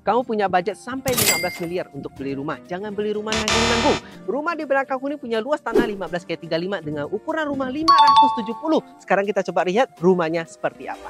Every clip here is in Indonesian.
Kamu punya budget sampai 15 miliar untuk beli rumah. Jangan beli rumah nanggung-nanggung. Rumah di belakangku ini punya luas tanah 15x35 dengan ukuran rumah 570. Sekarang kita coba lihat rumahnya seperti apa.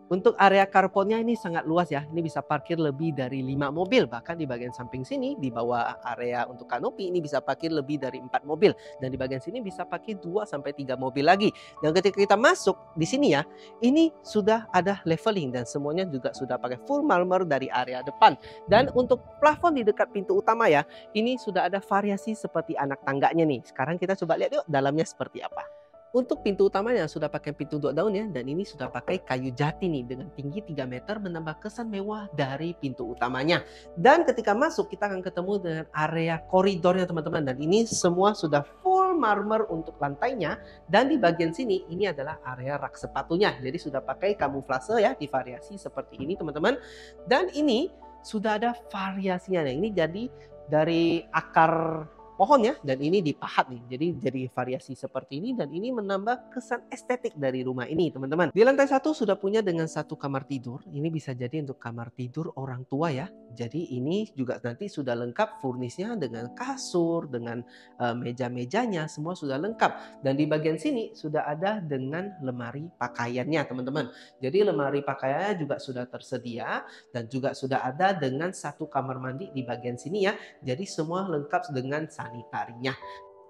Untuk area carportnya ini sangat luas ya. Ini bisa parkir lebih dari 5 mobil. Bahkan di bagian samping sini, di bawah area untuk kanopi, ini bisa parkir lebih dari 4 mobil. Dan di bagian sini bisa parkir 2-3 mobil lagi. Dan ketika kita masuk di sini ya, ini sudah ada leveling. Dan semuanya juga sudah pakai full marmer dari area depan. Dan untuk plafon di dekat pintu utama ya, ini sudah ada variasi seperti anak tangganya nih. Sekarang kita coba lihat yuk dalamnya seperti apa. Untuk pintu utamanya sudah pakai pintu 2 daun ya, dan ini sudah pakai kayu jati nih dengan tinggi 3 meter menambah kesan mewah dari pintu utamanya. Dan ketika masuk kita akan ketemu dengan area koridornya teman-teman, dan ini semua sudah full marmer untuk lantainya. Dan di bagian sini ini adalah area rak sepatunya, jadi sudah pakai kamuflase ya di variasi seperti ini teman-teman. Dan ini sudah ada variasinya, ini jadi dari akar pohon ya, dan ini dipahat nih, jadi variasi seperti ini, dan ini menambah kesan estetik dari rumah ini teman-teman. Di lantai 1 sudah punya dengan 1 kamar tidur. Ini bisa jadi untuk kamar tidur orang tua ya. Jadi ini juga nanti sudah lengkap furnisnya dengan kasur, dengan meja-mejanya, semua sudah lengkap. Dan di bagian sini sudah ada dengan lemari pakaiannya teman-teman. Jadi lemari pakaiannya juga sudah tersedia, dan juga sudah ada dengan 1 kamar mandi di bagian sini ya. Jadi semua lengkap dengan sanitarinya.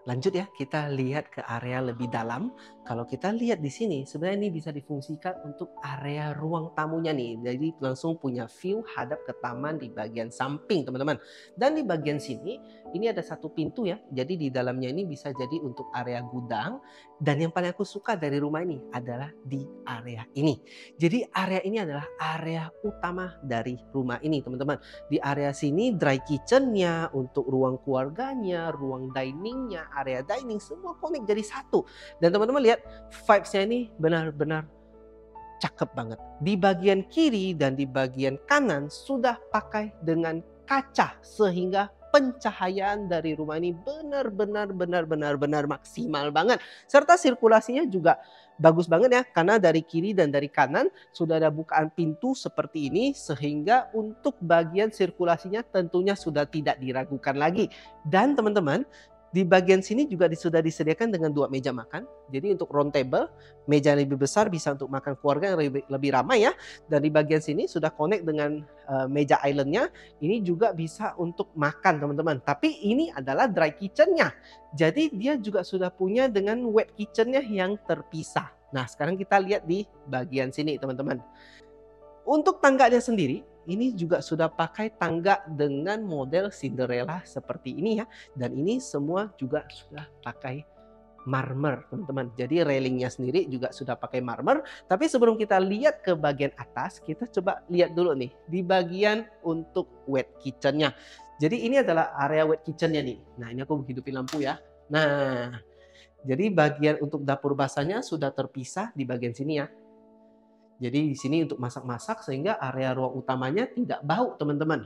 Lanjut ya, kita lihat ke area lebih dalam. Kalau kita lihat di sini, sebenarnya ini bisa difungsikan untuk area ruang tamunya nih. Jadi langsung punya view hadap ke taman di bagian samping teman-teman. Dan di bagian sini, ini ada 1 pintu ya. Jadi di dalamnya ini bisa jadi untuk area gudang. Dan yang paling aku suka dari rumah ini adalah di area ini. Jadi area ini adalah area utama dari rumah ini teman-teman. Di area sini dry kitchennya, untuk ruang keluarganya, ruang diningnya, area dining, semua connect jadi satu. Dan teman-teman lihat vibes-nya ini benar-benar cakep banget. Di bagian kiri dan di bagian kanan sudah pakai dengan kaca, sehingga pencahayaan dari rumah ini benar-benar maksimal banget. Serta sirkulasinya juga bagus banget ya, karena dari kiri dan dari kanan sudah ada bukaan pintu seperti ini, sehingga untuk bagian sirkulasinya tentunya sudah tidak diragukan lagi. Dan teman-teman, di bagian sini juga sudah disediakan dengan 2 meja makan. Jadi untuk round table, meja yang lebih besar bisa untuk makan keluarga yang lebih ramai ya. Dan di bagian sini sudah connect dengan meja islandnya. Ini juga bisa untuk makan teman-teman. Tapi ini adalah dry kitchennya. Jadi dia juga sudah punya dengan wet kitchennya yang terpisah. Nah sekarang kita lihat di bagian sini teman-teman. Untuk tangganya sendiri, ini juga sudah pakai tangga dengan model Cinderella seperti ini ya. Dan ini semua juga sudah pakai marmer teman-teman. Jadi railingnya sendiri juga sudah pakai marmer. Tapi sebelum kita lihat ke bagian atas, kita coba lihat dulu nih di bagian untuk wet kitchennya. Jadi ini adalah area wet kitchennya nih. Nah ini aku hidupin lampu ya. Nah jadi bagian untuk dapur basahnya sudah terpisah di bagian sini ya. Jadi di sini untuk masak-masak, sehingga area ruang utamanya tidak bau teman-teman.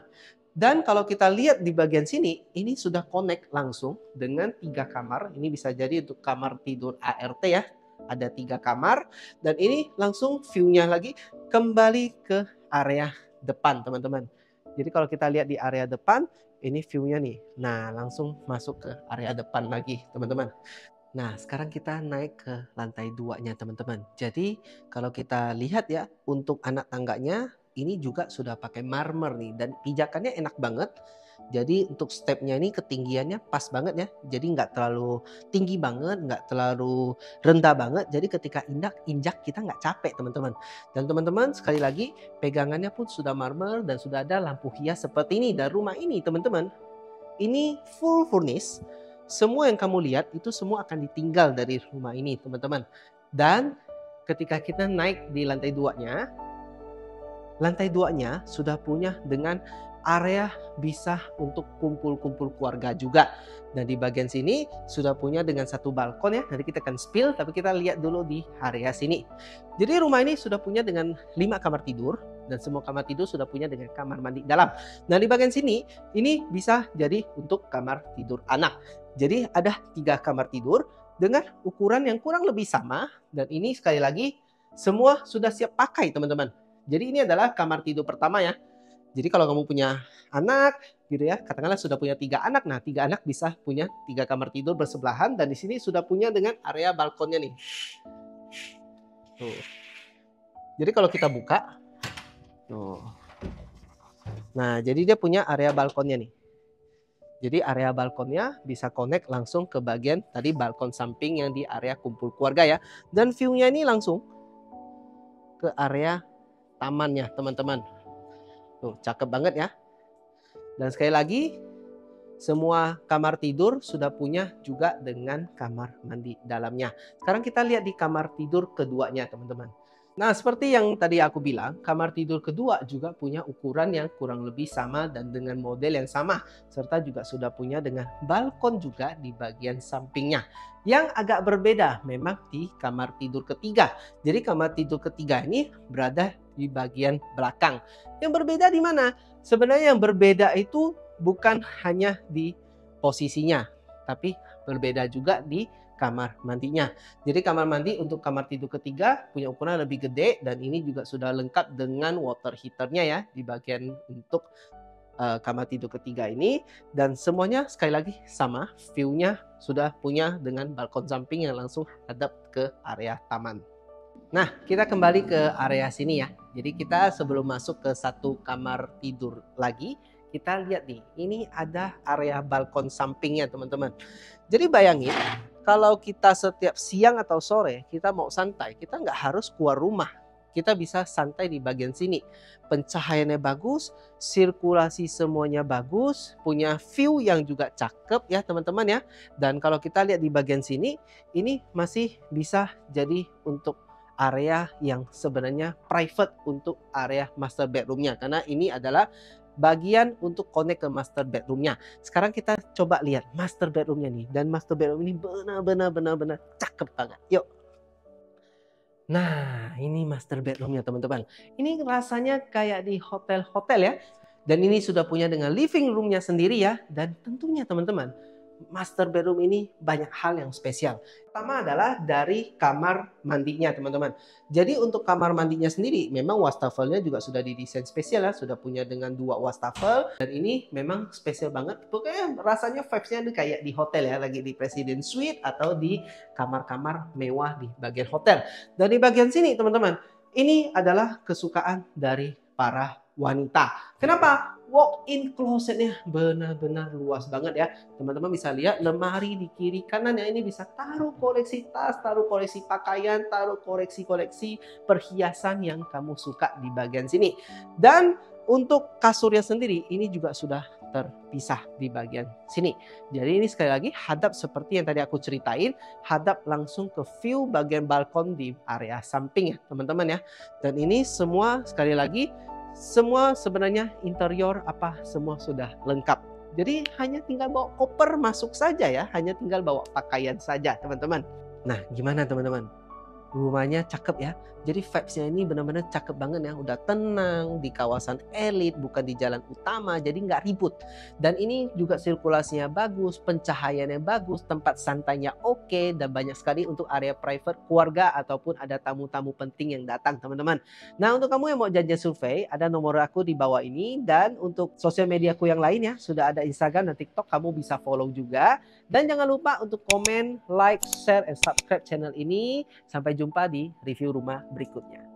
Dan kalau kita lihat di bagian sini, ini sudah connect langsung dengan 3 kamar. Ini bisa jadi untuk kamar tidur ART ya. Ada 3 kamar. Dan ini langsung view-nya lagi kembali ke area depan teman-teman. Jadi kalau kita lihat di area depan, ini view-nya nih. Nah langsung masuk ke area depan lagi teman-teman. Nah, sekarang kita naik ke lantai 2-nya teman-teman. Jadi, kalau kita lihat ya, untuk anak tangganya ini juga sudah pakai marmer nih, dan pijakannya enak banget. Jadi untuk stepnya ini ketinggiannya pas banget ya. Jadi nggak terlalu tinggi banget, nggak terlalu rendah banget. Jadi ketika injak kita nggak capek teman-teman. Dan teman-teman sekali lagi pegangannya pun sudah marmer dan sudah ada lampu hias seperti ini. Dan rumah ini teman-teman, ini full furnish. Semua yang kamu lihat itu semua akan ditinggal dari rumah ini teman-teman. Dan ketika kita naik di lantai 2-nya, lantai 2-nya sudah punya dengan area bisa untuk kumpul-kumpul keluarga juga. Dan di bagian sini sudah punya dengan satu balkon ya. Nanti kita akan spill, tapi kita lihat dulu di area sini. Jadi rumah ini sudah punya dengan 5 kamar tidur. Dan semua kamar tidur sudah punya dengan kamar mandi dalam. Nah di bagian sini, ini bisa jadi untuk kamar tidur anak. Jadi ada 3 kamar tidur dengan ukuran yang kurang lebih sama. Dan ini sekali lagi, semua sudah siap pakai teman-teman. Jadi ini adalah kamar tidur pertama ya. Jadi kalau kamu punya anak, gitu ya, katakanlah sudah punya 3 anak, nah 3 anak bisa punya 3 kamar tidur bersebelahan dan di sini sudah punya dengan area balkonnya nih. Tuh. Jadi kalau kita buka, tuh. Nah jadi dia punya area balkonnya nih. Jadi area balkonnya bisa connect langsung ke bagian tadi balkon samping yang di area kumpul keluarga ya. Dan view-nya ini langsung ke area tamannya teman-teman. Tuh, cakep banget ya. Dan sekali lagi, semua kamar tidur sudah punya juga dengan kamar mandi dalamnya. Sekarang kita lihat di kamar tidur keduanya, teman-teman. Nah, seperti yang tadi aku bilang, kamar tidur kedua juga punya ukuran yang kurang lebih sama dan dengan model yang sama. Serta juga sudah punya dengan balkon juga di bagian sampingnya. Yang agak berbeda memang di kamar tidur ketiga. Jadi kamar tidur ketiga ini berada di bagian belakang. Yang berbeda di mana? Sebenarnya yang berbeda itu bukan hanya di posisinya, tapi berbeda juga di kamar mandinya. Jadi kamar mandi untuk kamar tidur ketiga punya ukuran lebih gede dan ini juga sudah lengkap dengan water heaternya ya di bagian untuk kamar tidur ketiga ini. Dan semuanya sekali lagi sama, view-nya sudah punya dengan balkon samping yang langsung hadap ke area taman. Nah, kita kembali ke area sini ya. Jadi kita sebelum masuk ke satu kamar tidur lagi, kita lihat nih, ini ada area balkon sampingnya teman-teman. Jadi bayangin, kalau kita setiap siang atau sore kita mau santai, kita nggak harus keluar rumah. Kita bisa santai di bagian sini. Pencahayaannya bagus, sirkulasi semuanya bagus, punya view yang juga cakep ya teman-teman ya. Dan kalau kita lihat di bagian sini, ini masih bisa jadi untuk area yang sebenarnya private untuk area master bedroomnya. Karena ini adalah bagian untuk connect ke master bedroomnya. Sekarang kita coba lihat master bedroomnya nih. Dan master bedroom ini benar-benar cakep banget. Yuk. Nah, ini master bedroomnya teman-teman. Ini rasanya kayak di hotel-hotel ya. Dan ini sudah punya dengan living roomnya sendiri ya. Dan tentunya teman-teman, master bedroom ini banyak hal yang spesial. Pertama adalah dari kamar mandinya teman-teman. Jadi untuk kamar mandinya sendiri memang wastafelnya juga sudah didesain spesial ya. Sudah punya dengan 2 wastafel. Dan ini memang spesial banget. Pokoknya rasanya vibes-nya kayak di hotel ya. Lagi di President Suite atau di kamar-kamar mewah di bagian hotel. Dan di bagian sini teman-teman, ini adalah kesukaan dari para wanita. Kenapa? Walk-in closetnya benar-benar luas banget ya. Teman-teman bisa lihat lemari di kiri kanan ya. Ini bisa taruh koleksi tas, taruh koleksi pakaian, taruh koleksi-koleksi perhiasan yang kamu suka di bagian sini. Dan untuk kasurnya sendiri ini juga sudah terpisah di bagian sini. Jadi ini sekali lagi hadap seperti yang tadi aku ceritain, hadap langsung ke view bagian balkon di area samping ya teman-teman ya. Dan ini semua sekali lagi semua sebenarnya interior semua sudah lengkap. Jadi hanya tinggal bawa koper masuk saja ya, hanya tinggal bawa pakaian saja teman-teman. Nah, gimana teman-teman? Rumahnya cakep ya. Jadi vibes-nya ini benar-benar cakep banget ya. Udah tenang di kawasan elit, bukan di jalan utama. Jadi nggak ribut. Dan ini juga sirkulasinya bagus, pencahayaannya bagus, tempat santainya oke, dan banyak sekali untuk area private keluarga ataupun ada tamu-tamu penting yang datang teman-teman. Nah untuk kamu yang mau janjian survei, ada nomor aku di bawah ini. Dan untuk sosial mediaku yang lain ya, sudah ada Instagram dan TikTok, kamu bisa follow juga. Dan jangan lupa untuk komen, like, share, and subscribe channel ini. Sampai jumpa di review rumah berikutnya.